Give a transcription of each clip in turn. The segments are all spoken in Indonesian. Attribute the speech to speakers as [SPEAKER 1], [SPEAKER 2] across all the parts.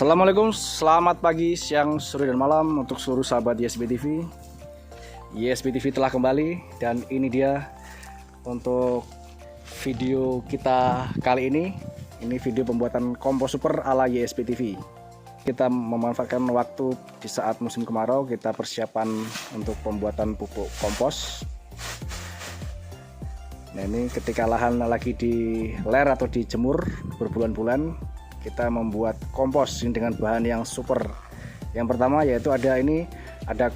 [SPEAKER 1] Assalamualaikum, selamat pagi, siang, sore, dan malam untuk seluruh sahabat YSB TV. YSB TV telah kembali dan ini dia untuk video kita kali ini. Ini video pembuatan kompos super ala YSB TV. Kita memanfaatkan waktu di saat musim kemarau, kita persiapan untuk pembuatan pupuk kompos. Nah, ini ketika lahan lagi di ler atau dijemur berbulan-bulan, kita membuat kompos ini dengan bahan yang super. Yang pertama yaitu ada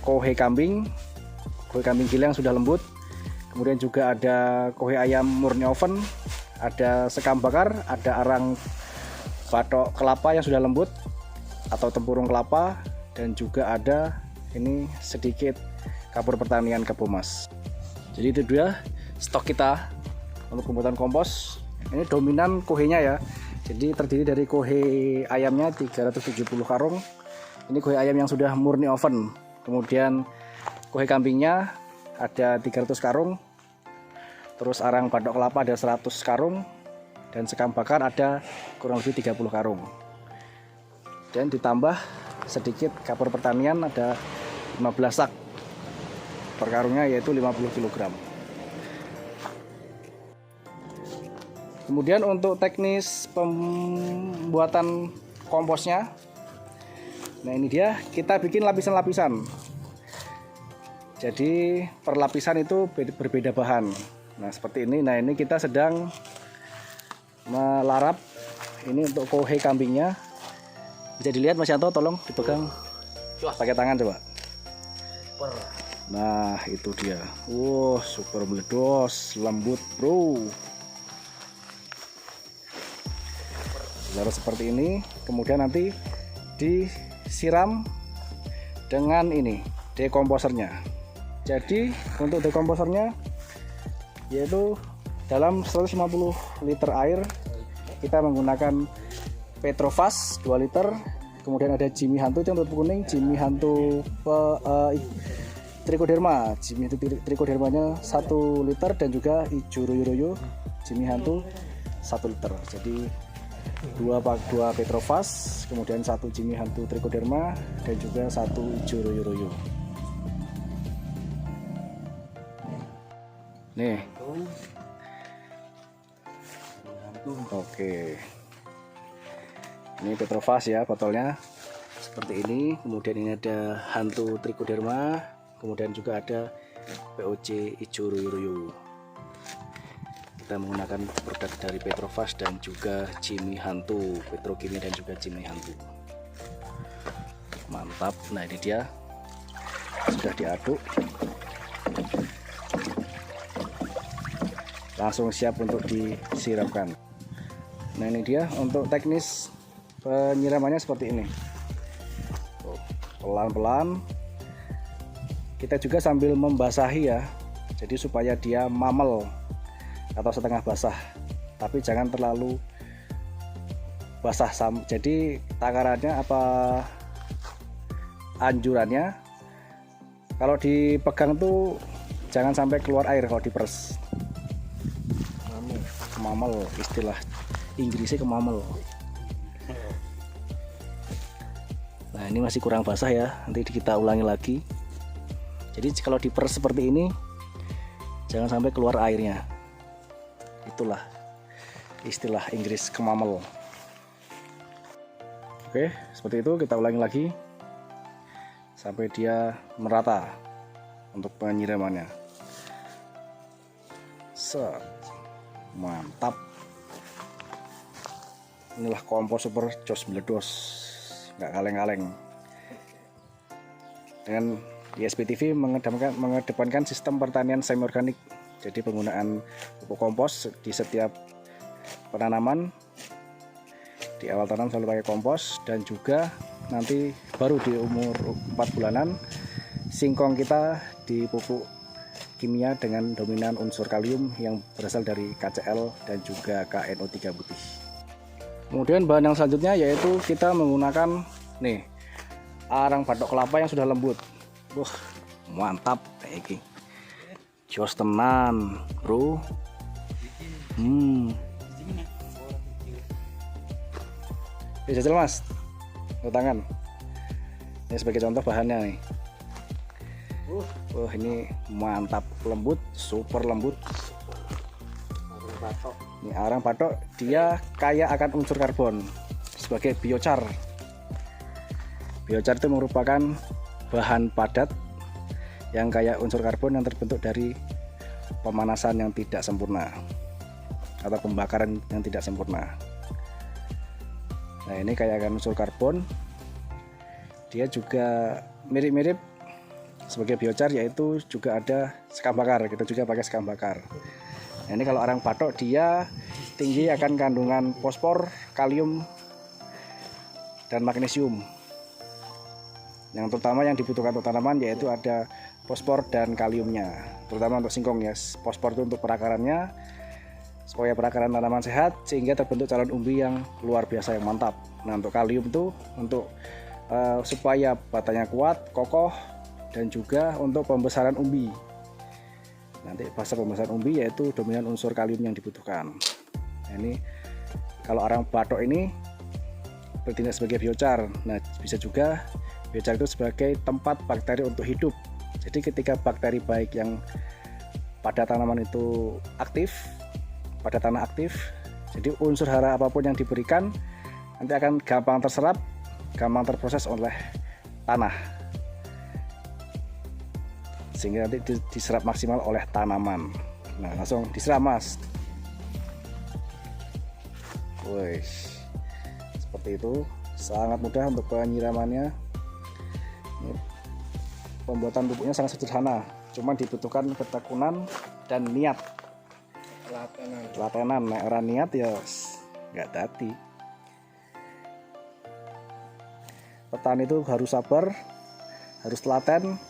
[SPEAKER 1] kohe kambing giling yang sudah lembut, kemudian juga ada kohe ayam murni oven, ada sekam bakar, ada arang batok kelapa yang sudah lembut atau tempurung kelapa, dan juga ada ini sedikit kapur pertanian Kebomas. Jadi itu dia stok kita untuk pembuatan kompos. Ini dominan kohenya ya. Jadi terdiri dari kohe ayamnya 370 karung. Ini kohe ayam yang sudah murni oven. Kemudian kohe kambingnya ada 300 karung. Terus arang batok kelapa ada 100 karung. Dan sekam bakar ada kurang lebih 30 karung. Dan ditambah sedikit kapur pertanian ada 15 sak. Per karungnya yaitu 50 kg. Kemudian untuk teknis pembuatan komposnya, nah ini dia, kita bikin lapisan-lapisan. Jadi per lapisan itu berbeda bahan. Nah seperti ini. Nah ini kita sedang melarap. Ini untuk kohe kambingnya. Bisa dilihat Mas Yanto, tolong dipegang pakai tangan coba. Nah itu dia. Wow, super meledos, lembut bro. Lalu seperti ini, kemudian nanti disiram dengan ini dekomposernya. Jadi untuk dekomposernya yaitu dalam 150 liter air kita menggunakan Petrofast 2 liter, kemudian ada Jimmy Hantu yang pupuk kuning, Jimmy Hantu Trichoderma, Jimmy Hantu Trichodermanya 1 liter, dan juga Ijo Royo Jimmy Hantu 1 liter. Jadi dua Petrofast, kemudian 1 Jimmy Hantu Trichoderma, dan juga 1 Ijo Royo. Nih. Oke. Ini Petrofast ya botolnya. Seperti ini. Kemudian ini ada Hantu Trichoderma, kemudian juga ada POC Ijo Royo. Kita menggunakan produk dari Petrofast dan juga Jimmy Hantu, Petrokimia dan juga Jimmy Hantu. Mantap. Nah ini dia sudah diaduk, langsung siap untuk disiramkan. Nah ini dia untuk teknis penyiramannya seperti ini. Pelan-pelan kita juga sambil membasahi ya, jadi supaya dia mamel atau setengah basah, tapi jangan terlalu basah. Jadi takarannya apa anjurannya, kalau dipegang tuh jangan sampai keluar air kalau diperes. Kemamel, istilah Inggrisnya kemamel. Nah ini masih kurang basah ya, nanti kita ulangi lagi. Jadi kalau diperes seperti ini jangan sampai keluar airnya. Itulah istilah Inggris kemamel. Oke, seperti itu kita ulangi lagi sampai dia merata untuk penyiramannya. Set. Mantap. Inilah kompos super jos meledos, nggak kaleng-kaleng. Dengan YSB TV mengedepankan sistem pertanian semi organik. Jadi penggunaan pupuk kompos di setiap penanaman, di awal tanam selalu pakai kompos, dan juga nanti baru di umur 4 bulanan singkong kita dipupuk kimia dengan dominan unsur kalium yang berasal dari KCl dan juga KNO3 putih. Kemudian bahan yang selanjutnya yaitu kita menggunakan nih arang batok kelapa yang sudah lembut. Mantap ini. Jos tenan bro. Jajal mas. tangan. Ini sebagai contoh bahannya nih. Ini mantap, lembut, super lembut. Ini arang batok, dia kaya akan unsur karbon sebagai biochar. Biochar itu merupakan bahan padat yang kaya unsur karbon yang terbentuk dari pemanasan yang tidak sempurna atau pembakaran yang tidak sempurna. Nah, ini kaya akan unsur karbon. Dia juga mirip-mirip sebagai biochar, yaitu juga ada sekam bakar. Kita juga pakai sekam bakar. Nah, ini kalau arang batok dia tinggi akan kandungan fosfor, kalium, dan magnesium. Yang terutama yang dibutuhkan untuk tanaman yaitu ada fosfor dan kaliumnya, terutama untuk singkong ya. Fosfor itu untuk perakarannya, supaya perakaran tanaman sehat sehingga terbentuk calon umbi yang luar biasa yang mantap. Nah, untuk kalium itu untuk supaya batangnya kuat, kokoh, dan juga untuk pembesaran umbi. Nanti fase pembesaran umbi yaitu dominan unsur kalium yang dibutuhkan. Nah, ini kalau arang batok ini bertindak sebagai biochar. Nah, bisa juga biochar itu sebagai tempat bakteri untuk hidup. Jadi ketika bakteri baik yang pada tanaman itu aktif, pada tanah aktif, jadi unsur hara apapun yang diberikan nanti akan gampang terserap, gampang terproses oleh tanah, sehingga nanti diserap maksimal oleh tanaman. Nah, langsung disiram mas. Wih, seperti itu, sangat mudah untuk penyiramannya. Pembuatan pupuknya sangat sederhana, cuma dibutuhkan ketekunan dan niat. Telatenan, nek ora niat ya nggak dadi. Petani itu harus sabar, harus telaten,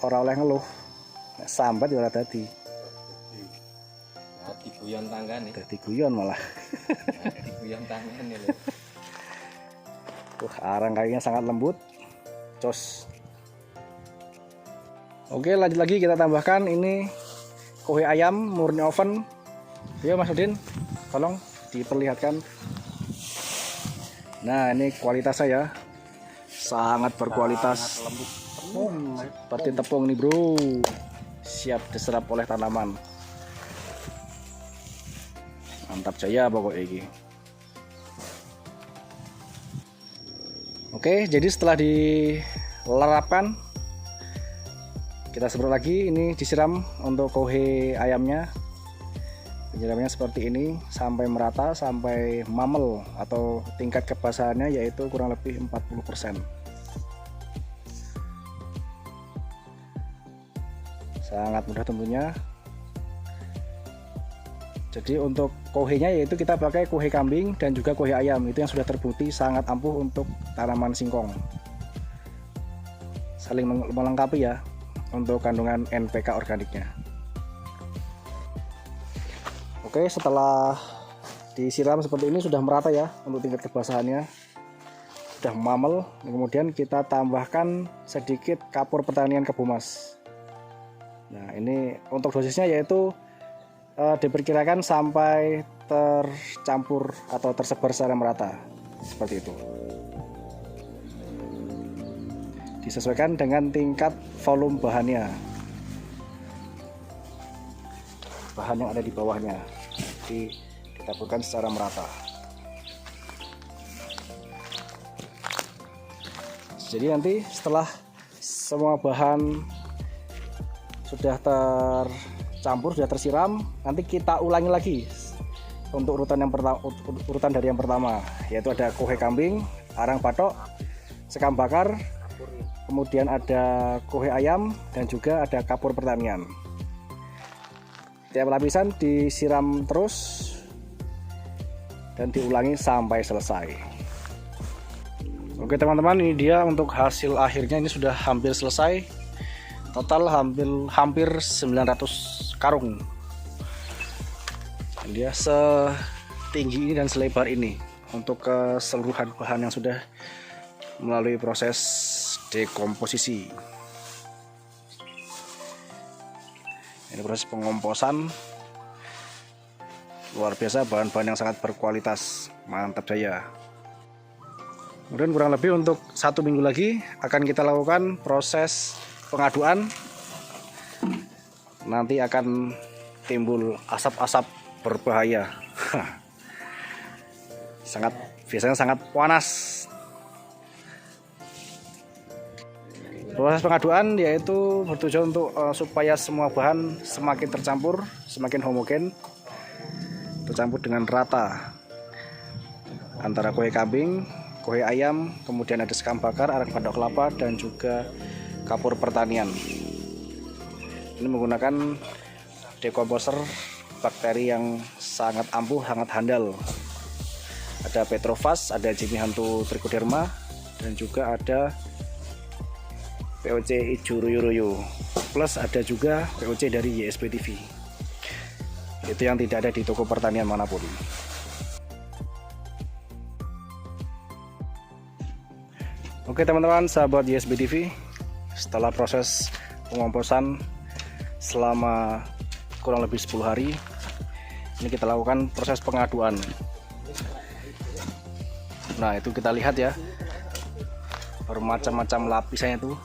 [SPEAKER 1] ora oleh ngeluh. Nek sambat ya ora dadi.
[SPEAKER 2] Dadi guyon tanggane.
[SPEAKER 1] Dadi guyon malah.
[SPEAKER 2] Dadi guyon tanggane lho.
[SPEAKER 1] Arang kayunya sangat lembut. Cos. Oke, lanjut lagi kita tambahkan ini kohe ayam murni oven. Ayo Mas Udin, tolong diperlihatkan. Nah, ini kualitasnya ya, sangat berkualitas,
[SPEAKER 2] sangat lembut.
[SPEAKER 1] seperti tepung nih bro, siap diserap oleh tanaman. Mantap jaya pokoknya ini. Oke, jadi setelah dilerapkan, kita semprot lagi. Ini disiram untuk kohe ayamnya. Penyiramnya seperti ini sampai merata, sampai mamel atau tingkat kebasahannya yaitu kurang lebih 40%. Sangat mudah tentunya. Jadi untuk kohenya yaitu kita pakai kohe kambing dan juga kohe ayam, itu yang sudah terbukti sangat ampuh untuk tanaman singkong. Saling melengkapi ya untuk kandungan NPK organiknya. Oke, setelah disiram seperti ini sudah merata ya untuk tingkat kebasahannya, sudah mamel. Kemudian kita tambahkan sedikit kapur pertanian Kebumas. Nah, ini untuk dosisnya yaitu diperkirakan sampai tercampur atau tersebar secara merata seperti itu. Disesuaikan dengan tingkat volume bahannya, bahan yang ada di bawahnya, ditaburkan secara merata. Jadi nanti setelah semua bahan sudah tercampur, sudah tersiram, nanti kita ulangi lagi untuk urutan yang pertama, urutan dari yang pertama, yaitu ada kohe kambing, arang batok, sekam bakar, kemudian ada kohe ayam, dan juga ada kapur pertanian. Tiap lapisan disiram terus dan diulangi sampai selesai. Oke teman-teman, ini dia untuk hasil akhirnya. Ini sudah hampir selesai. Total hampir 900 karung. Dan dia setinggi ini dan selebar ini untuk keseluruhan bahan yang sudah melalui proses dekomposisi. Ini proses pengomposan luar biasa, bahan-bahan yang sangat berkualitas, mantap jaya. Kemudian kurang lebih untuk 1 minggu lagi akan kita lakukan proses pengaduan. Nanti akan timbul asap-asap berbahaya. Biasanya sangat panas. Proses pengaduan yaitu bertujuan untuk supaya semua bahan semakin tercampur, semakin homogen, tercampur dengan rata antara kuhe kambing, kuhe ayam, kemudian ada sekam bakar, arang batok kelapa, dan juga kapur pertanian. Ini menggunakan dekomposer bakteri yang sangat ampuh, sangat handal. Ada Petrofas, ada Jimmy Hantu Trichoderma, dan juga ada POC Ijo Royo Royo, plus ada juga POC dari YSB TV. Itu yang tidak ada di toko pertanian manapun. Oke teman-teman, sahabat YSB TV, setelah proses pengomposan selama kurang lebih 10 hari, ini kita lakukan proses pengaduan. Nah, itu kita lihat ya, bermacam-macam lapisannya tuh.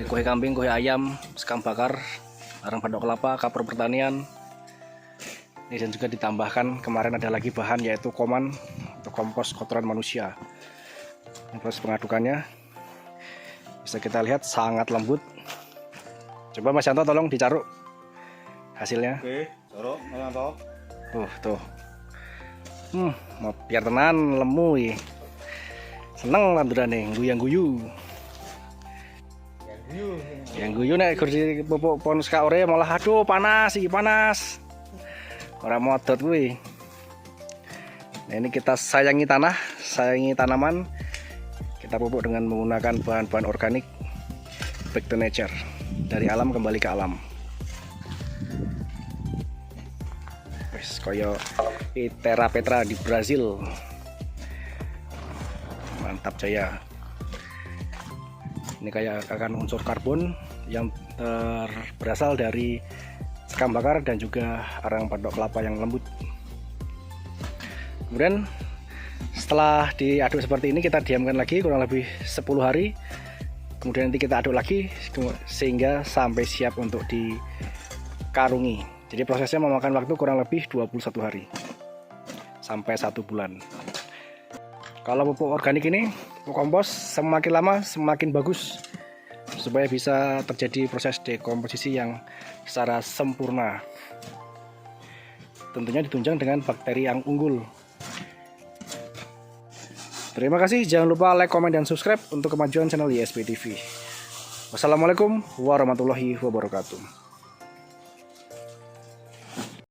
[SPEAKER 1] Kuhe kambing, kuhe ayam, sekam bakar, arang batok kelapa, kapur pertanian. Ini dan juga ditambahkan kemarin ada lagi bahan yaitu koman atau kompos kotoran manusia. Ini proses pengadukannya bisa kita lihat sangat lembut. Coba Mas Yanto tolong dicaruk hasilnya.
[SPEAKER 3] Oke, caruk Mas Yanto.
[SPEAKER 1] Tuh. Mau biar tenan lemu ya. Seneng landurane guyang-guyu. Yang guyu nek kursi pupuk pon ore malah aduh panas iki panas. Ora modot kuwi. Nah, ini kita sayangi tanah, sayangi tanaman. Kita pupuk dengan menggunakan bahan-bahan organik, back to nature, dari alam kembali ke alam. Wes koyo Terra Petra di Brazil. Mantap jaya. Ini kayak akan unsur karbon yang berasal dari sekam bakar dan juga arang batok kelapa yang lembut. Kemudian setelah diaduk seperti ini kita diamkan lagi kurang lebih 10 hari. Kemudian nanti kita aduk lagi sehingga sampai siap untuk dikarungi. Jadi prosesnya memakan waktu kurang lebih 21 hari sampai 1 bulan. Kalau pupuk organik ini, pupuk kompos, semakin lama semakin bagus supaya bisa terjadi proses dekomposisi yang secara sempurna. Tentunya ditunjang dengan bakteri yang unggul. Terima kasih, jangan lupa like, komen, dan subscribe untuk kemajuan channel YSB TV. Wassalamualaikum warahmatullahi wabarakatuh.